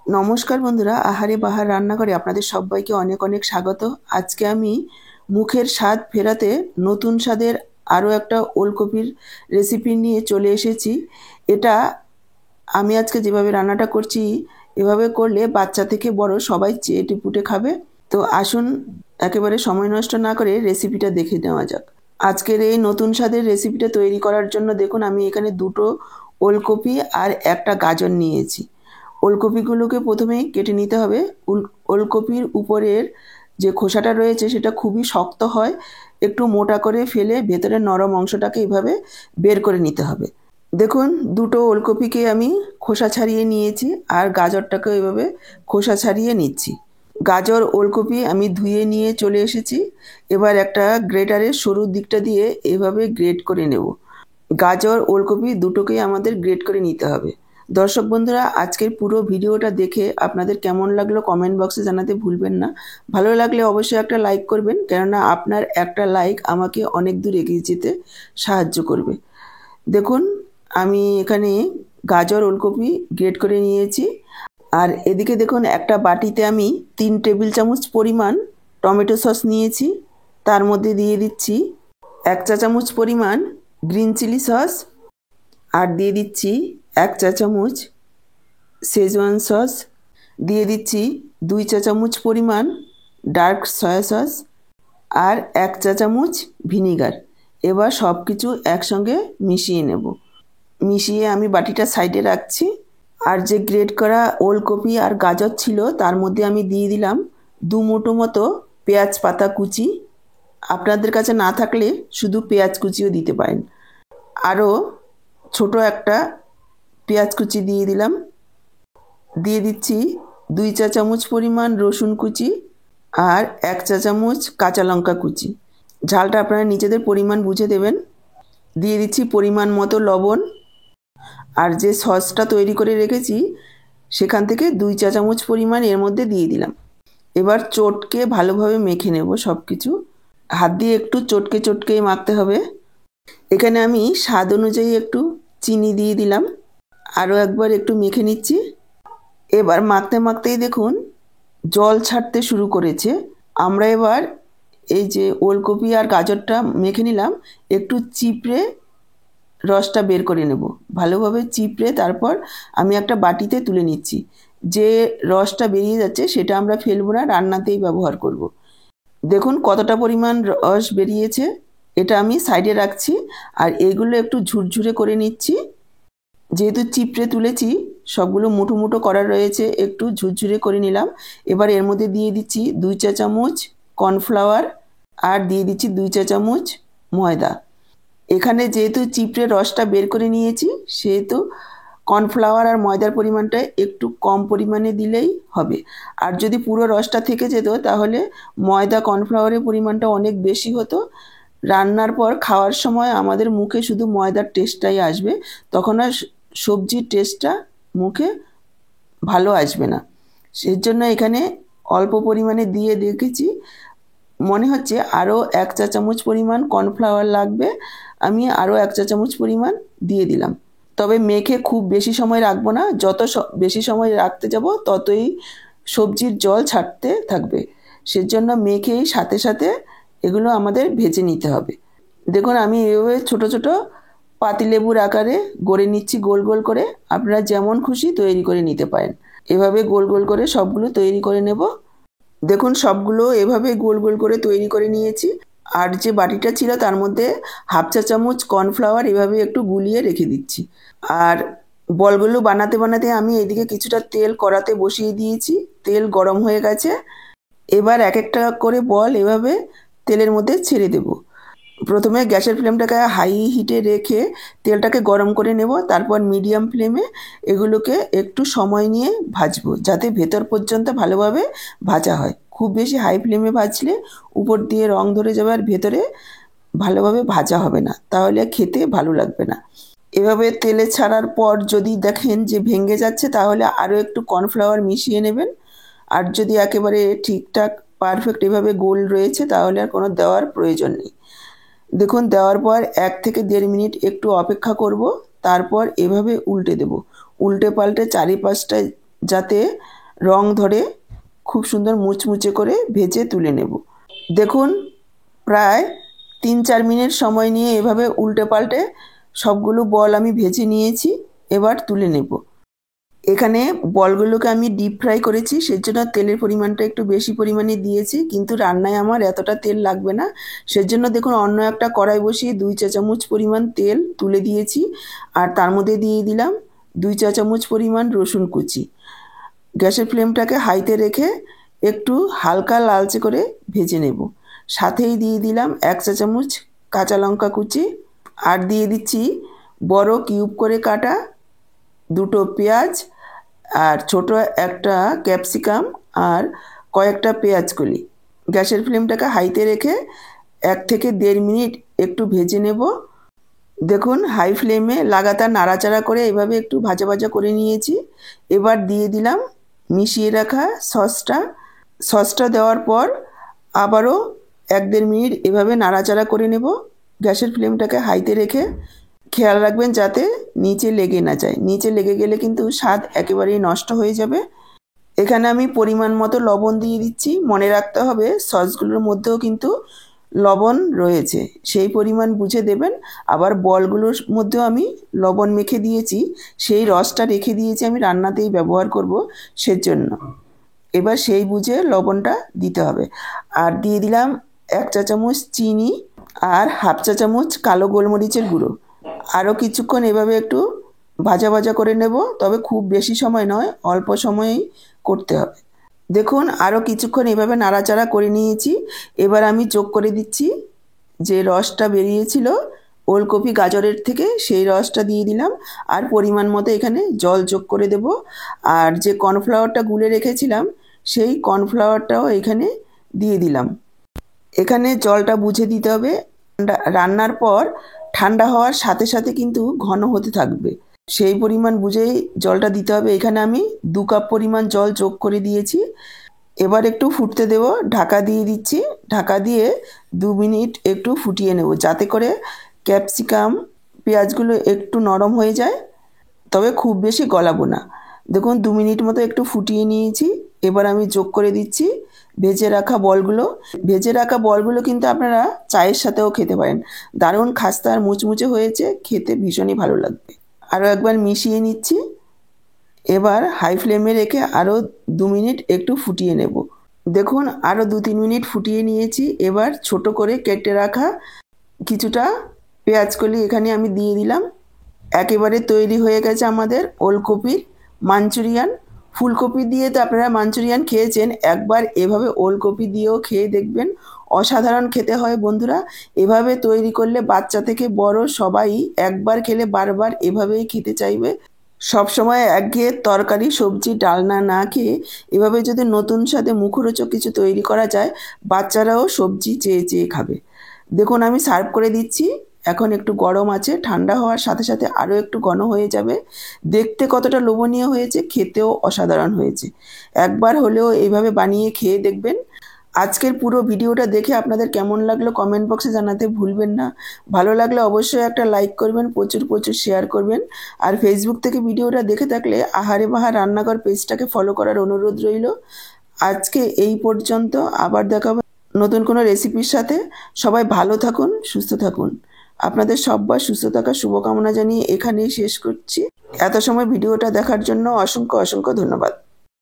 নমস্কার বন্ধুরা, আহারে বাহার রান্নাঘরে আপনাদের সবাইকে অনেক অনেক স্বাগত। আজকে আমি মুখের স্বাদ ফেরাতে নতুন স্বাদের আরও একটা ওলকপির রেসিপি নিয়ে চলে এসেছি। এটা আমি আজকে যেভাবে রান্নাটা করছি, এভাবে করলে বাচ্চা থেকে বড় সবাই চেটেপুটে খাবে। তো আসুন একেবারে সময় নষ্ট না করে রেসিপিটা দেখে নেওয়া যাক। আজকের এই নতুন স্বাদের রেসিপিটা তৈরি করার জন্য দেখুন আমি এখানে দুটো ওলকপি আর একটা গাজর নিয়েছি। ওলকপিগুলোকে প্রথমেই কেটে নিতে হবে। ওলকপির উপরের যে খোসাটা রয়েছে সেটা খুবই শক্ত হয়, একটু মোটা করে ফেলে ভেতরের নরম অংশটাকে এভাবে বের করে নিতে হবে। দেখুন দুটো ওলকপিকে আমি খোসা ছাড়িয়ে নিয়েছি আর গাজরটাকে এভাবে খোসা ছাড়িয়ে নিচ্ছি। গাজর ওলকপি আমি ধুয়ে নিয়ে চলে এসেছি। এবার একটা গ্রেটারের সরু দিকটা দিয়ে এভাবে গ্রেট করে নেব। গাজর ওলকপি দুটোকেই আমাদের গ্রেট করে নিতে হবে। দর্শক বন্ধুরা, আজকের পুরো ভিডিওটা দেখে আপনাদের কেমন লাগলো কমেন্ট বক্সে জানাতে ভুলবেন না। ভালো লাগলে অবশ্যই একটা লাইক করবেন, কেননা আপনার একটা লাইক আমাকে অনেক দূর এগিয়ে যেতে সাহায্য করবে। দেখুন আমি এখানে গাজর ওলকপি গ্রেট করে নিয়েছি। আর এদিকে দেখুন একটা বাটিতে আমি 3 টেবিল চামচ পরিমাণ টমেটো সস নিয়েছি। তার মধ্যে দিয়ে দিচ্ছি 1 চা চামচ পরিমাণ গ্রিন চিলি সস, আর দিয়ে দিচ্ছি 1 চা চামচ শেজওয়ান সস, দিয়ে দিচ্ছি 2 চা চামচ পরিমাণ ডার্ক সয়া সস, আর 1 চা চামচ ভিনিগার। এবার সব কিছু একসঙ্গে মিশিয়ে নেব। মিশিয়ে আমি বাটিটা সাইডে রাখছি। আর যে গ্রেট করা ওলকপি আর গাজর ছিল তার মধ্যে আমি দিয়ে দিলাম 2 মুঠো মতো পেঁয়াজ পাতা কুচি। আপনাদের কাছে না থাকলে শুধু পেঁয়াজ কুচিও দিতে পারেন। আরও ছোট একটা পেঁয়াজ কুচি দিয়ে দিলাম। দিয়ে দিচ্ছি 2 চা চামচ পরিমাণ রসুন কুচি আর 1 চা চামচ কাঁচা লঙ্কা কুচি। ঝালটা আপনারা নিজেদের পরিমাণ বুঝে দেবেন। দিয়ে দিচ্ছি পরিমাণ মতো লবণ। আর যে সসটা তৈরি করে রেখেছি সেখান থেকে 2 চা চামচ পরিমাণ এর মধ্যে দিয়ে দিলাম। এবার চটকে ভালোভাবে মেখে নেব সব কিছু। হাত দিয়ে একটু চটকে চটকেই মাখতে হবে। এখানে আমি স্বাদ অনুযায়ী একটু চিনি দিয়ে দিলাম। আরও একবার একটু মেখে নিচ্ছি। এবার মাখতে মাখতেই দেখুন জল ছাড়তে শুরু করেছে। আমরা এবার এই যে ওলকপি আর গাজরটা মেখে নিলাম, একটু চিপড়ে রসটা বের করে নেব। ভালোভাবে চিপড়ে তারপর আমি একটা বাটিতে তুলে নিচ্ছি। যে রসটা বেরিয়ে যাচ্ছে সেটা আমরা ফেলবো না, রান্নাতেই ব্যবহার করব। দেখুন কতটা পরিমাণ রস বেরিয়েছে। এটা আমি সাইডে রাখছি। আর এগুলো একটু ঝুরঝুরে করে নিচ্ছি। যেহেতু চিপড়ে তুলেছি সবগুলো মুঠো মুঠো করা রয়েছে, একটু ঝুরঝুরে করে নিলাম। এবার এর মধ্যে দিয়ে দিচ্ছি 2 চা চামচ কর্নফ্লাওয়ার আর দিয়ে দিচ্ছি 2 চা চামচ ময়দা। এখানে যেহেতু চিপড়ে রসটা বের করে নিয়েছি সেহেতু কর্নফ্লাওয়ার আর ময়দার পরিমাণটা একটু কম পরিমাণে দিলেই হবে। আর যদি পুরো রসটা থেকে যেত তাহলে ময়দা কর্নফ্লাওয়ারের পরিমাণটা অনেক বেশি হতো। রান্নার পর খাওয়ার সময় আমাদের মুখে শুধু ময়দার টেস্টটাই আসবে, তখন আর সবজির টেস্টটা মুখে ভালো আসবে না। সেই জন্য এখানে অল্প পরিমাণে দিয়ে দেখেছি, মনে হচ্ছে আরও 1 চা চামচ পরিমাণ কর্নফ্লাওয়ার লাগবে। আমি আরও 1 চা চামচ পরিমাণ দিয়ে দিলাম। তবে মেখে খুব বেশি সময় রাখবো না, যত বেশি সময় রাখতে যাব ততই সবজির জল ছাড়তে থাকবে। সেজন্য মেখেই সাথে সাথে এগুলো আমাদের ভেজে নিতে হবে। দেখুন আমি এভাবে ছোট ছোট পাতিলেবুর আকারে গড়ে নিচ্ছি গোল গোল করে। আপনারা যেমন খুশি তৈরি করে নিতে পারেন। এভাবে গোল গোল করে সবগুলো তৈরি করে নেব। দেখুন সবগুলো এভাবে গোল গোল করে তৈরি করে নিয়েছি। আর যে বাটিটা ছিল তার মধ্যে 1/2 চা চামচ কর্নফ্লাওয়ার এভাবে একটু গুলিয়ে রেখে দিচ্ছি। আর বলগুলো বানাতে বানাতে আমি এদিকে কিছুটা তেল কড়াতে বসিয়ে দিয়েছি। তেল গরম হয়ে গেছে। এবার এক একটা করে বল এভাবে তেলের মধ্যে ছেড়ে দেব। প্রথমে গ্যাসের ফ্লেমটাকে হাই হিটে রেখে তেলটাকে গরম করে নেব। তারপর মিডিয়াম ফ্লেমে এগুলোকে একটু সময় নিয়ে ভাজবো, যাতে ভেতর পর্যন্ত ভালোভাবে ভাজা হয়। খুব বেশি হাই ফ্লেমে ভাজলে উপর দিয়ে রং ধরে যাবে আর ভেতরে ভালোভাবে ভাজা হবে না, তাহলে খেতে ভালো লাগবে না। এভাবে তেলে ছাড়ার পর যদি দেখেন যে ভেঙে যাচ্ছে তাহলে আরও একটু কর্নফ্লাওয়ার মিশিয়ে নেবেন। আর যদি একেবারে ঠিকঠাক পারফেক্ট এভাবে গোল রয়েছে তাহলে আর কোনো দেওয়ার প্রয়োজন নেই। দেখুন দেওয়ার পর 1 থেকে 1.5 মিনিট একটু অপেক্ষা করব। তারপর এভাবে উল্টে দেব। উল্টে পাল্টে চারিপাশটায় যাতে রং ধরে, খুব সুন্দর মুচমুচে করে ভেজে তুলে নেব। দেখুন প্রায় 3-4 মিনিট সময় নিয়ে এভাবে উল্টে পাল্টে সবগুলো বল আমি ভেজে নিয়েছি। এবার তুলে নেব। এখানে বলগুলোকে আমি ডিপ ফ্রাই করেছি, সেজন্য তেলের পরিমাণটা একটু বেশি পরিমাণে দিয়েছি, কিন্তু রান্নায় আমার এতটা তেল লাগবে না। সেজন্য দেখুন অন্য একটা কড়াই বসিয়ে 2 চা চামচ পরিমাণ তেল তুলে দিয়েছি, আর তার মধ্যে দিয়ে দিলাম 2 চা চামচ পরিমাণ রসুন কুচি। গ্যাসের ফ্লেমটাকে হাইতে রেখে একটু হালকা লালচে করে ভেজে নেব। সাথেই দিয়ে দিলাম 1 চা চামচ কাঁচা লঙ্কা কুচি, আর দিয়ে দিচ্ছি বড় কিউব করে কাটা 2টো পেঁয়াজ, আর ছোট একটা ক্যাপসিকাম, আর কয়েকটা পেঁয়াজ কলি। গ্যাসের ফ্লেমটাকে হাইতে রেখে 1 থেকে 1.5 মিনিট একটু ভেজে নেব। দেখুন হাই ফ্লেমে লাগাতার নাড়াচাড়া করে এভাবে একটু ভাজা ভাজা করে নিয়েছি। এবার দিয়ে দিলাম মিশিয়ে রাখা সসটা দেওয়ার পর আবারও 1-1.5 মিনিট এভাবে নাড়াচাড়া করে নেব। গ্যাসের ফ্লেমটাকে হাইতে রেখে খেয়াল রাখবেন যাতে নিচে লেগে না যায়, নিচে লেগে গেলে কিন্তু স্বাদ একেবারেই নষ্ট হয়ে যাবে। এখানে আমি পরিমাণ মতো লবণ দিয়ে দিচ্ছি। মনে রাখতে হবে সসগুলোর মধ্যেও কিন্তু লবণ রয়েছে, সেই পরিমাণ বুঝে দেবেন। আবার বলগুলোর মধ্যেও আমি লবণ মেখে দিয়েছি, সেই রসটা রেখে দিয়েছি আমি রান্নাতেই ব্যবহার করব, সেজন্য এবার সেই বুঝে লবণটা দিতে হবে। আর দিয়ে দিলাম 1 চা চামচ চিনি আর 1/2 চা চামচ কালো গোলমরিচের গুঁড়ো। আরও কিছুক্ষণ এভাবে একটু ভাজা ভাজা করে নেব, তবে খুব বেশি সময় নয়, অল্প সময়েই করতে হবে। দেখুন আরও কিছুক্ষণ এভাবে নাড়াচাড়া করে নিয়েছি। এবার আমি যোগ করে দিচ্ছি যে রসটা বেরিয়েছিল ওলকপি গাজরের থেকে, সেই রসটা দিয়ে দিলাম, আর পরিমাণ মতো এখানে জল যোগ করে দেব। আর যে কর্নফ্লাওয়ারটা গুলে রেখেছিলাম সেই কর্নফ্লাওয়ারটাও এখানে দিয়ে দিলাম। এখানে জলটা বুঝে দিতে হবে। রান্নার পর ঠান্ডা হওয়ার সাথে সাথে কিন্তু ঘন হতে থাকবে, সেই পরিমাণ বুঝেই জলটা দিতে হবে। এখানে আমি 2 কাপ পরিমাণ জল যোগ করে দিয়েছি। এবার একটু ফুটতে দেব, ঢাকা দিয়ে দিচ্ছি। ঢাকা দিয়ে 2 মিনিট একটু ফুটিয়ে নেব, যাতে করে ক্যাপসিকাম পেঁয়াজগুলো একটু নরম হয়ে যায়, তবে খুব বেশি গলাবো না। দেখুন 2 মিনিট মতো একটু ফুটিয়ে নিয়েছি। এবার আমি যোগ করে দিচ্ছি ভেজে রাখা বলগুলো কিন্তু আপনারা চায়ের সাথেও খেতে পারেন। দারুণ খাস্তা আর মুচমুচে হয়েছে, খেতে ভীষণই ভালো লাগবে। আরও একবার মিশিয়ে নিচ্ছি। এবার হাই ফ্লেমে রেখে আরও 2 মিনিট একটু ফুটিয়ে নেব। দেখুন আরও 2-3 মিনিট ফুটিয়ে নিয়েছি। এবার ছোট করে কেটে রাখা কিছুটা পেঁয়াজ কলি এখানে আমি দিয়ে দিলাম। একেবারে তৈরি হয়ে গেছে আমাদের ওলকপির মাঞ্চুরিয়ান। ফুলকপি দিয়ে তো আপনারা মাঞ্চুরিয়ান খেয়েছেন, একবার এভাবে ওলকপি দিয়েও খেয়ে দেখবেন, অসাধারণ খেতে হয় বন্ধুরা। এভাবে তৈরি করলে বাচ্চা থেকে বড় সবাই একবার খেলে বারবার এভাবেই খেতে চাইবে। সবসময় একঘেয়ে তরকারি সবজি ডালনা না খেয়ে এভাবে যদি নতুন স্বাদে মুখরোচক কিছু তৈরি করা যায়, বাচ্চারাও সবজি চেয়ে চেয়ে খাবে। দেখুন আমি সার্ভ করে দিচ্ছি। এখন একটু গরম আছে, ঠান্ডা হওয়ার সাথে সাথে আরও একটু ঘন হয়ে যাবে। দেখতে কতটা লোভনীয় হয়েছে, খেতেও অসাধারণ হয়েছে। একবার হলেও এইভাবে বানিয়ে খেয়ে দেখবেন। আজকের পুরো ভিডিওটা দেখে আপনাদের কেমন লাগলো কমেন্ট বক্সে জানাতে ভুলবেন না। ভালো লাগলে অবশ্যই একটা লাইক করবেন, প্রচুর প্রচুর শেয়ার করবেন। আর ফেসবুক থেকে ভিডিওটা দেখে থাকলে আহারে বাহার রান্নাঘর পেজটাকে ফলো করার অনুরোধ রইল। আজকে এই পর্যন্ত, আবার দেখা হবে নতুন কোনো রেসিপির সাথে। সবাই ভালো থাকুন, সুস্থ থাকুন। আপনাদের সবার সুস্থ থাকার শুভকামনা জানিয়ে এখানেই শেষ করছি। এত সময় ভিডিওটা দেখার জন্য অসংখ্য অসংখ্য ধন্যবাদ।